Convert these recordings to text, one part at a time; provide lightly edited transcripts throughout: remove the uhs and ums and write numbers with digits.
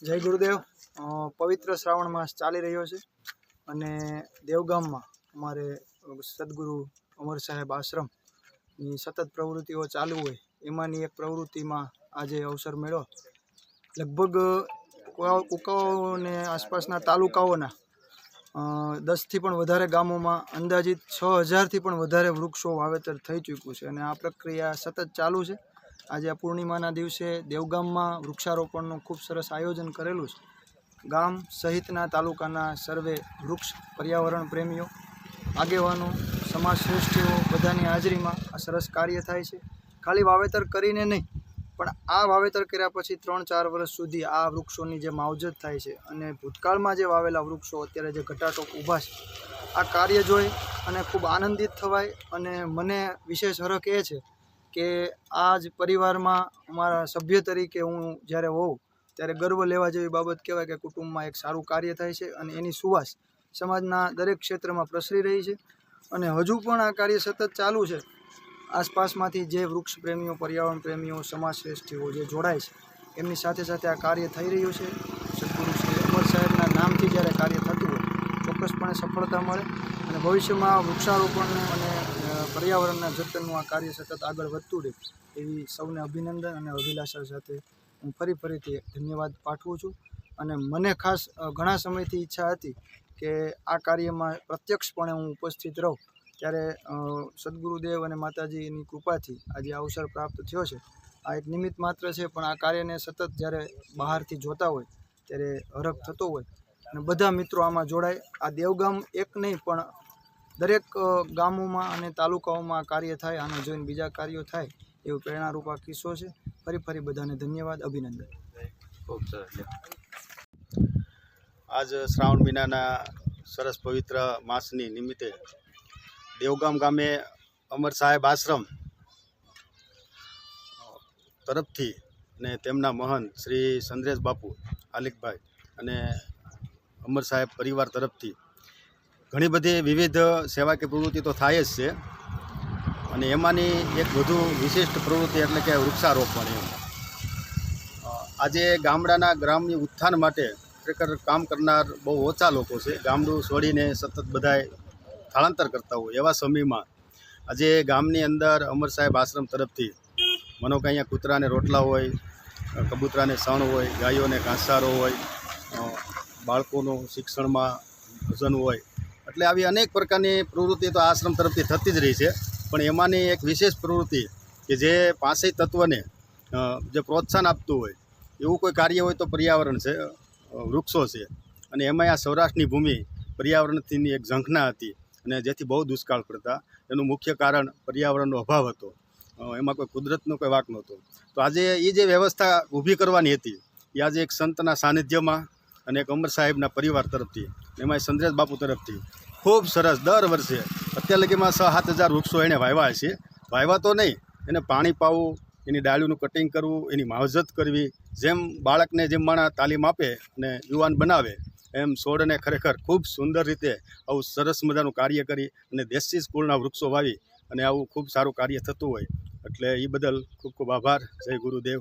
જય ગુરુદેવ। પવિત્ર શ્રાવણ માસ ચાલી રહ્યો છે અને દેવગામમાં અમારે સદગુરુ અમર સાહેબ આશ્રમની સતત પ્રવૃત્તિઓ ચાલુ હોય એમાંની એક પ્રવૃત્તિમાં આજે અવસર મળ્યો। લગભગ કુકાવાઓને આસપાસના તાલુકાઓના 10થી પણ વધારે ગામોમાં અંદાજિત 6000થી પણ વધારે વૃક્ષો વાવેતર થઈ ચૂક્યું છે અને આ પ્રક્રિયા સતત ચાલુ છે। આજે આ પૂર્ણિમાના દિવસે દેવગામમાં વૃક્ષારોપણનું ખૂબ સરસ આયોજન કરેલું છે। ગામ સહિતના તાલુકાના સર્વે વૃક્ષ પર્યાવરણ પ્રેમીઓ, આગેવાનો, સમાજ શ્રેષ્ઠીઓ બધાની હાજરીમાં આ સરસ કાર્ય થાય છે। ખાલી વાવેતર કરીને નહીં, પણ આ વાવેતર કર્યા પછી 3-4 વર્ષ સુધી આ વૃક્ષોની જે માવજત થાય છે અને ભૂતકાળમાં જે વાવેલા વૃક્ષો અત્યારે જે ઘટાટોપ ઊભા છે, આ કાર્ય જોઈ અને ખૂબ આનંદિત થવાય। અને મને વિશેષ હરખ એ છે કે આ જ પરિવારમાં અમારા સભ્ય તરીકે હું જ્યારે હોઉં ત્યારે ગર્વ લેવા જેવી બાબત કહેવાય કે કુટુંબમાં એક સારું કાર્ય થાય છે અને એની સુવાસ સમાજના દરેક ક્ષેત્રમાં પ્રસરી રહી છે અને હજુ પણ આ કાર્ય સતત ચાલુ છે। આસપાસમાંથી જે વૃક્ષ પ્રેમીઓ, પર્યાવરણ પ્રેમીઓ, સમાજ શ્રેષ્ઠીઓ જે જોડાય છે એમની સાથે સાથે આ કાર્ય થઈ રહ્યું છે। સદગુરુ શ્રી અમર સાહેબના નામથી જ્યારે કાર્ય થતું હોય ચોક્કસપણે સફળતા મળે અને ભવિષ્યમાં વૃક્ષારોપણનું અને પર્યાવરણના જતનનું આ કાર્ય સતત આગળ વધતું રહે એવી સૌને અભિનંદન અને અભિલાષા સાથે હું ફરીથી ધન્યવાદ પાઠવું છું। અને મને ખાસ ઘણા સમયથી ઈચ્છા હતી કે આ કાર્યમાં પ્રત્યક્ષપણે હું ઉપસ્થિત રહું, ત્યારે સદગુરુદેવ અને માતાજીની કૃપાથી આજે આ અવસર પ્રાપ્ત થયો છે। આ એક નિમિત્ત માત્ર છે, પણ આ કાર્યને સતત જ્યારે બહારથી જોતા હોય ત્યારે હરખ થતો હોય અને બધા મિત્રો આમાં જોડાય। આ દેવગામ એક નહીં પણ દરેક ગામોમાં અને તાલુકાઓમાં કાર્ય થાય, આને જોઈને બીજા કાર્યો થાય એવો પ્રેરણારૂપ આ કિસ્સો છે। ફરી બધાને ધન્યવાદ, અભિનંદન। ખૂબ સરસ। આજ શ્રાવણ મહિનાના સરસ પવિત્ર માસની નિમિત્તે દેવગામ ગામે અમર સાહેબ આશ્રમ તરફથી અને તેમના મહંત શ્રી ચંદ્રેશ બાપુ આલિકભાઈ અને અમર સાહેબ પરિવાર તરફથી ઘણી બધી વિવિધ સેવાકીય પ્રવૃત્તિ તો થાય જ છે અને એમાંની એક વધુ વિશિષ્ટ પ્રવૃત્તિ એટલે કે વૃક્ષારોપણ। આજે ગામડાના ગ્રામની ઉત્થાન માટે ખરેખર કામ કરનાર બહુ ઓછા લોકો છે। ગામડું છોડીને સતત બધાય સ્થળાંતર કરતા હોય એવા સમયમાં આજે ગામની અંદર અમર સાહેબ આશ્રમ તરફથી માનો કે અહીંયા કૂતરાને રોટલા હોય, કબૂતરાને સણ હોય, ગાયોને ઘાસચારો હોય, બાળકોનું શિક્ષણમાં ભજન હોય, એટલે આવી અનેક પ્રકારની પ્રવૃત્તિ તો આશ્રમ તરફથી થતી જ રહી છે। પણ એમાંની એક વિશેષ પ્રવૃત્તિ કે જે 5 તત્વને જે પ્રોત્સાહન આપતું હોય એવું કોઈ કાર્ય હોય તો પર્યાવરણ છે, વૃક્ષો છે। અને એમાં આ સૌરાષ્ટ્રની ભૂમિ પર્યાવરણની એક ઝંખના હતી અને જેથી બહુ દુષ્કાળ પડતા, એનું મુખ્ય કારણ પર્યાવરણનો અભાવ હતો, એમાં કોઈ કુદરતનો કોઈ વાંક નહોતો। તો આજે એ જે વ્યવસ્થા ઊભી કરવાની હતી એ આજે એક સંતના સાનિધ્યમાં અને એક અમર સાહેબના પરિવાર તરફથી, એમાં ચંદ્રેશ બાપુ તરફથી ખૂબ સરસ દર વર્ષે અત્યાર લગીમાં 6-7 હજાર વૃક્ષો એણે વાવ્યા છે। વાવ્યા તો નહીં, એને પાણી પાવું, એની ડાળીનું કટિંગ કરવું, એની માવજત કરવી, જેમ બાળકને જેમ માણસ તાલીમ આપે અને યુવાન બનાવે એમ છોડને ખરેખર ખૂબ સુંદર રીતે આવું સરસ મજાનું કાર્ય કરી અને દેશી સ્કૂલના વૃક્ષો વાવી અને આવું ખૂબ સારું કાર્ય થતું હોય એટલે એ બદલ ખૂબ ખૂબ આભાર। જય ગુરુદેવ।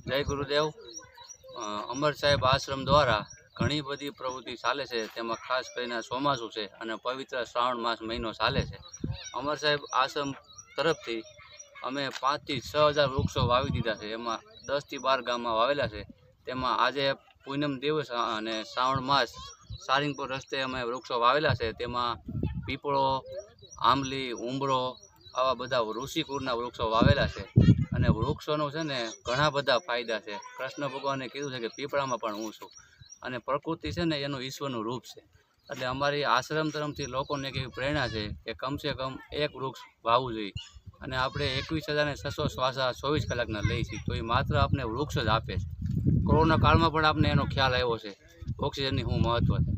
જય ગુરુદેવ। અમર સાહેબ આશ્રમ દ્વારા ઘણી બધી પ્રવૃત્તિ ચાલે છે, તેમાં ખાસ કરીને ચોમાસું છે અને પવિત્ર શ્રાવણ માસ મહિનો ચાલે છે। અમર સાહેબ આશ્રમ તરફથી અમે 5થી 6000 વૃક્ષો વાવી દીધા છે, એમાં 10થી 12 ગામમાં વાવેલા છે। તેમાં આજે પૂનમ દિવસ અને શ્રાવણ માસ સારિંગપુર રસ્તે અમે વૃક્ષો વાવેલા છે, તેમાં પીપળો, આંબલી, ઉંબરો આવા બધા ઋષિકુળના વૃક્ષો વાવેલા છે। અને વૃક્ષોનું છે ને ઘણા બધા ફાયદા છે। કૃષ્ણ ભગવાને કીધું છે કે પીપળામાં પણ હું છું, અને પ્રકૃતિ છે ને એનું ઈશ્વરનું રૂપ છે। એટલે અમારી આશ્રમ તરફથી લોકોને એક એવી પ્રેરણા છે કે કમસે કમ એક વૃક્ષ વાવવું જોઈએ। અને આપણે 21,600 શ્વાસા 24 કલાકના લઈએ છીએ તો એ માત્ર આપણે વૃક્ષ જ આપે છે। કોરોના કાળમાં પણ આપણે એનો ખ્યાલ આવ્યો છે ઓક્સિજનની શું મહત્ત્વ છે।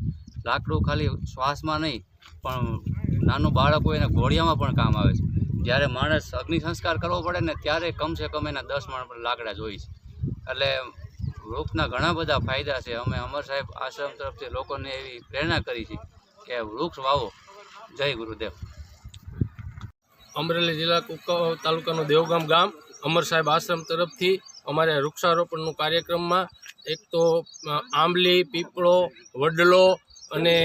લાકડું ખાલી શ્વાસમાં નહીં પણ નાનું બાળક હોય એને ઘોડિયામાં પણ કામ આવે છે। જ્યારે માણસ અગ્નિ સંસ્કાર કરવો પડે ને ત્યારે કમસે કમ એના 10 મણ લાકડા જોઈએ છે। એટલે વૃક્ષના ઘણા બધા ફાયદા છે। અમે અમર સાહેબ આશ્રમ તરફથી લોકોને એવી પ્રેરણા કરી છે કે વૃક્ષ વાવો। જય ગુરુદેવ। અમરેલી જિલ્લા કુકાવાવ તાલુકાનું દેવગામ ગામ અમર સાહેબ આશ્રમ તરફથી અમારે વૃક્ષારોપણનું કાર્યક્રમમાં એક તો આંબલી, પીપળો, વડલો અને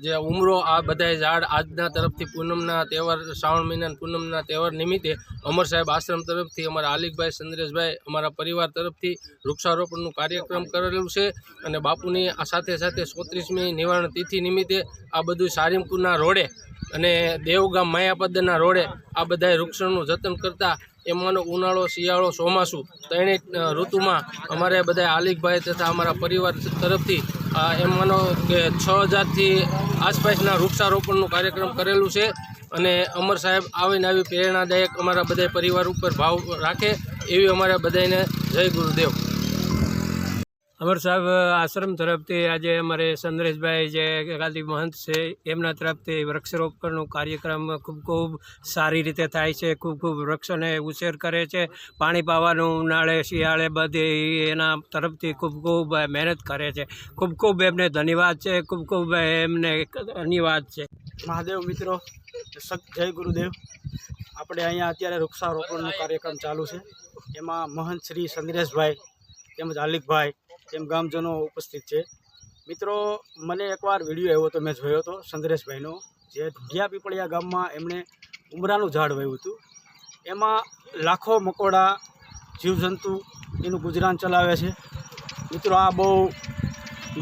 જે ઉમરો આ બધાય ઝાડ આજના તરફથી પૂનમના તહેવાર, શ્રાવણ મહિનાના પૂનમના તહેવાર નિમિત્તે અમર સાહેબ આશ્રમ તરફથી અમારા આલિકભાઈ, ચંદ્રેશભાઈ, અમારા પરિવાર તરફથી વૃક્ષારોપણનું કાર્યક્રમ કરેલું છે. અને બાપુની આ સાથે સાથે 34મી નિવારણ તિથિ નિમિત્તે આ બધું સારીમપુરના રોડે અને દેવગામ માયાપદના રોડે આ બધાય વૃક્ષોનું જતન કરતાં એમાંનો ઉનાળો, શિયાળો, ચોમાસું ત્રણેય ઋતુમાં અમારે બધા આલિકભાઈ તથા અમારા પરિવાર તરફથી એમ માનો કે 6000થી આસપાસના વૃક્ષારોપણનું કાર્યક્રમ કરેલું છે. અને અમર સાહેબ આવીને આવી પ્રેરણાદાયક અમારા બધા પરિવાર ઉપર ભાવ રાખે એવી અમારા બધાને જય ગુરુદેવ. અમર સાહેબ આશ્રમ તરફથી આજે અમારે ચંદ્રેશભાઈ જે ગાદી મહંત છે એમના તરફથી વૃક્ષારોપણનો કાર્યક્રમ ખૂબ સારી રીતે થાય છે. ખૂબ વૃક્ષોને ઉછેર કરે છે. પાણી પાવાનું ઉનાળે, શિયાળે બધી એના તરફથી ખૂબ મહેનત કરે છે. ખૂબ એમને ધન્યવાદ છે. ખૂબ એમને ધન્યવાદ છે. મહાદેવ મિત્રો, જય ગુરુદેવ. આપણે અહીંયા અત્યારે વૃક્ષારોપણનો કાર્યક્રમ ચાલુ છે. એમાં મહંત શ્રી ચંદ્રેશભાઈ તેમજ આલિકભાઈ તેમ ગામજનો ઉપસ્થિત છે. મિત્રો, મને એકવાર વિડીયો એવો તો મેં જોયો હતો ચંદ્રેશભાઈનો, જે ઢુંઢિયા પીપળિયા ગામમાં એમણે ઉમરાનું ઝાડ વાવ્યું હતું. એમાં લાખો મકોડા, જીવજંતુ એનું ગુજરાન ચલાવે છે. મિત્રો, આ બહુ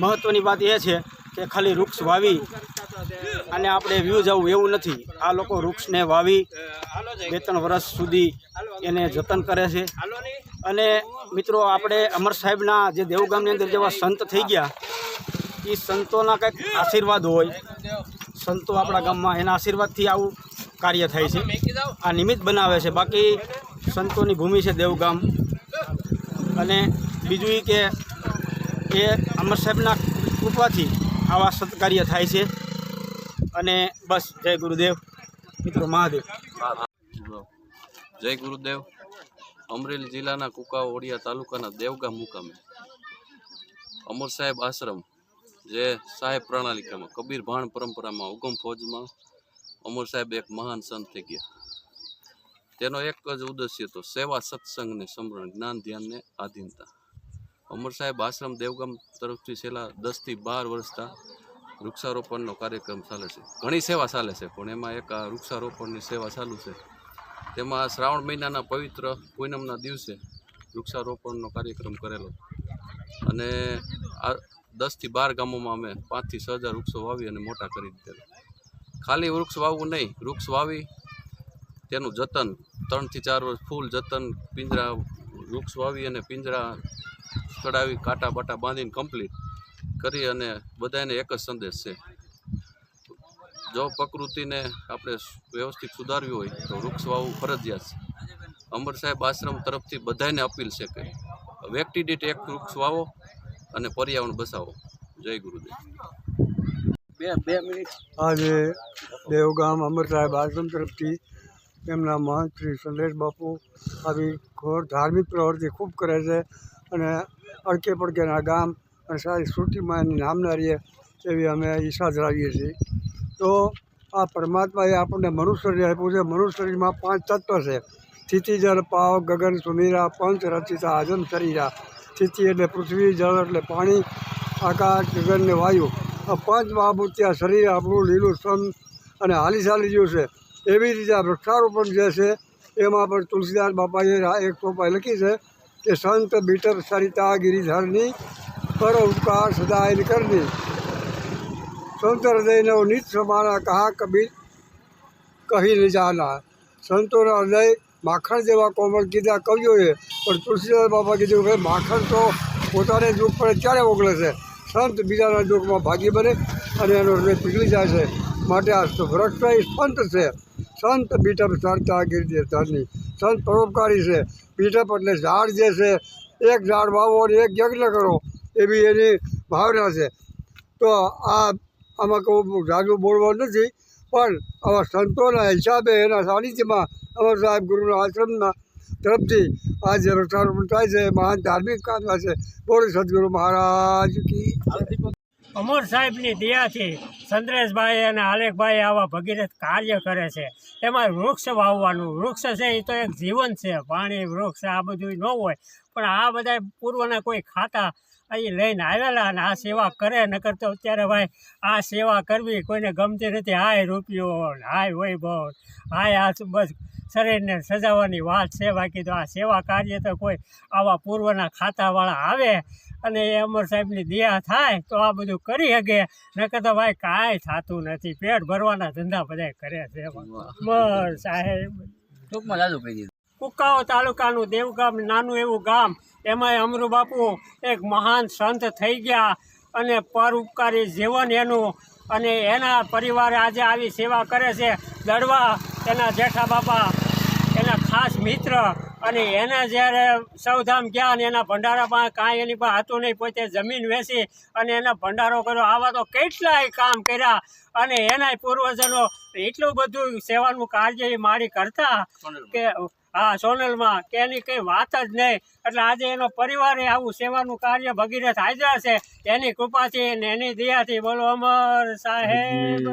મહત્ત્વની વાત એ છે કે ખાલી વૃક્ષ વાવી અને આપણે વ્યૂ જવું એવું નથી. આ લોકો વૃક્ષને વાવી 2-3 વર્ષ સુધી એને જતન કરે છે. અને મિત્રો, આપણે અમર સાહેબના જે દેવગામની અંદર જેવા સંત થઈ ગયા, એ સંતોના કંઈક આશીર્વાદ હોય. સંતો આપણા ગામમાં એના આશીર્વાદથી આવું કાર્ય થાય છે. આ નિમિત્ત બનાવે છે. બાકી સંતોની ભૂમિ છે દેવગામ. અને બીજું એ કે એ અમર સાહેબના કૃપાથી આવા સત્કાર્ય થાય છે. અને બસ, જય ગુરુદેવ. મિત્રો, મહાદેવ. જય ગુરુદેવ. અમરેલી જિલ્લાના કુકાવાવ તાલુકાના દેવગામ મુકામે અમર સાહેબ આશ્રમ, જે સાહેબ પ્રણાલિકામાં કબીર ભાણ પરંપરામાં ઉગમ ફોજમાં અમર સાહેબ એક મહાન સંત થઈ ગયા. તેનો એક જ ઉદ્દેશ્ય હતો સેવા, સત્સંગને સમરણ, જ્ઞાન, ધ્યાનને આધીનતા. અમર સાહેબ આશ્રમ દેવગામ તરફથી છેલ્લા 10થી 12 વર્ષથી વૃક્ષારોપણનો કાર્યક્રમ ચાલે છે. ઘણી સેવા ચાલે છે, પણ એમાં એક આ વૃક્ષારોપણની સેવા ચાલુ છે. તેમાં શ્રાવણ મહિનાના પવિત્ર પૂનમના દિવસે વૃક્ષારોપણનો કાર્યક્રમ કરેલો. અને આ 10થી 12 ગામોમાં અમે 5થી 6000 વૃક્ષો વાવી અને મોટા કરી દીધેલા. ખાલી વૃક્ષ વાવવું નહીં, વૃક્ષ વાવી તેનું જતન 3થી 4 વર્ષ ફૂલ જતન, પિંજરા વૃક્ષ વાવી અને પિંજરા ચડાવી, કાંટા બાટા બાંધીને કમ્પ્લીટ કરી. અને બધાને એક જ સંદેશ છે, જો પ્રકૃતિને આપણે વ્યવસ્થિત સુધારવી હોય તો વૃક્ષ વાવવું ફરજિયાત છે. અમર સાહેબ આશ્રમ તરફથી બધાને અપીલ છે કે વ્યક્તિ દીઠ એક વૃક્ષ વાવો અને પર્યાવરણ બચાવો. જય ગુરુદેવ. બે મિનિટ. આજે દેવગામ અમર સાહેબ આશ્રમ તરફથી એમના મહંત શ્રી ચંદ્રેશ બાપુ આવી ઘોર ધાર્મિક પ્રવૃત્તિ ખૂબ કરે છે. અને અડકે પડકેના ગામ અને સારી શ્રુતિમાં એની નામના રહીએ એવી અમે ઈચ્છા ધરાવીએ છીએ. તો આ પરમાત્માએ આપણને મનુષ્ય શરીર આપ્યું છે. મનુષ્ય શરીરમાં 5 તત્વ છે: સ્થિતિ, જળ, પાવ, ગગન, સુમીરા, પંચ રચિતા આજમ શરીરા. સ્થિતિ એટલે પૃથ્વી, જળ એટલે પાણી, આકાશ, ગગન ને વાયુ. આ 5 મહાભૂત ત્યાં શરીર આપણું લીલું સમ અને હાલી ચાલી રહ્યું છે. એવી રીતે આ વૃક્ષારોપણ જે છે એમાં પણ તુલસીદાસ બાપાએ એક ચોપાઈ લખી છે કે સંત બીટપ સરિતા ગિરિધરની પર ઉપકાર સદાય કરની. સંત હૃદયનો નિત સમાના કહા કબીર કહી ન જાના. સંતોના હૃદય માખણ જેવા કોમળ કીધા કવિઓએ, પણ તુલસીદાસ બાપા કીધું કે માખણ તો પોતાને દુઃખ પડે ત્યારે ઓગળે છે, સંત બીજાના દુઃખમાં ભાગી બને અને એનો હૃદય પીગળી જાય છે. માટે આ વૃક્ષ સંત છે. સંત બીટપ સરતા ગિરિધરની. સંત પરોપકારી છે. બીટપ એટલે ઝાડ જે છે, એક ઝાડ વાવો અને એક યજ્ઞ કરો એવી એની ભાવના છે. તો આમાં કહું જાજુ બોલવા નથી, પણ આવા સંતોના હિસાબે એના સાનિધ્યમાં અમર સાહેબ ગુરુના આશ્રમના તરફથી આ જે વૃક્ષારોપણ થાય છે, મહાન ધાર્મિક કાર્ય છે. બોલો સદગુરુ મહારાજ કી. અમર સાહેબની દયાથી ચંદ્રેશભાઈ અને આલેખભાઈ આવા ભગીરથ કાર્ય કરે છે. એમાં વૃક્ષ વાવવાનું, વૃક્ષ છે એ તો એક જીવન છે. પાણી, વૃક્ષ આ બધું ન હોય, પણ આ બધા પૂર્વના કોઈ ખાતા અહીં લઈને આવેલા અને આ સેવા કરે. નકર તો અત્યારે ભાઈ આ સેવા કરવી કોઈને ગમતી નથી. હાય રૂપિયો, હાય વૈભવ, હાય આ બસ શરીરને સજાવવાની વાત છે. બાકી તો આ સેવા કાર્ય તો કોઈ આવા પૂર્વના ખાતાવાળા આવે અને એ અમર સાહેબની દયા થાય તો આ બધું કરી શકે. નકર તો ભાઈ કાંઈ થતું નથી. પેટ ભરવાના ધંધા બધા કરે છે બસ સાહેબ. ટૂંકમાં જાજુ કહી દીધું. કુકાઓ તાલુકાનું દેવગામ નાનું એવું ગામ, એમાંય અમરુ બાપુ એક મહાન સંત થઈ ગયા અને પરોપકારી જીવન એનું, અને એના પરિવારે આજે આવી સેવા કરે છે. દડવા એના જેઠા બાપા એના ખાસ મિત્ર, અને એને જ્યારે સૌધામ ગયા અને એના ભંડારામાં કાંઈ એની પાસે હતું નહીં, પોતે જમીન વેચી અને એના ભંડારો કર્યો. આવા તો કેટલાય કામ કર્યા અને એના પૂર્વજનો એટલું બધું સેવાનું કાર્ય એ મારી કરતા કે હા સોનલમાં કે એની કંઈ વાત જ નહીં. એટલે આજે એનો પરિવારે આવું સેવાનું કાર્ય ભગીરથ હાજર છે. એની કૃપાથી ને એની દયાથી બોલો અમર સાહેબ.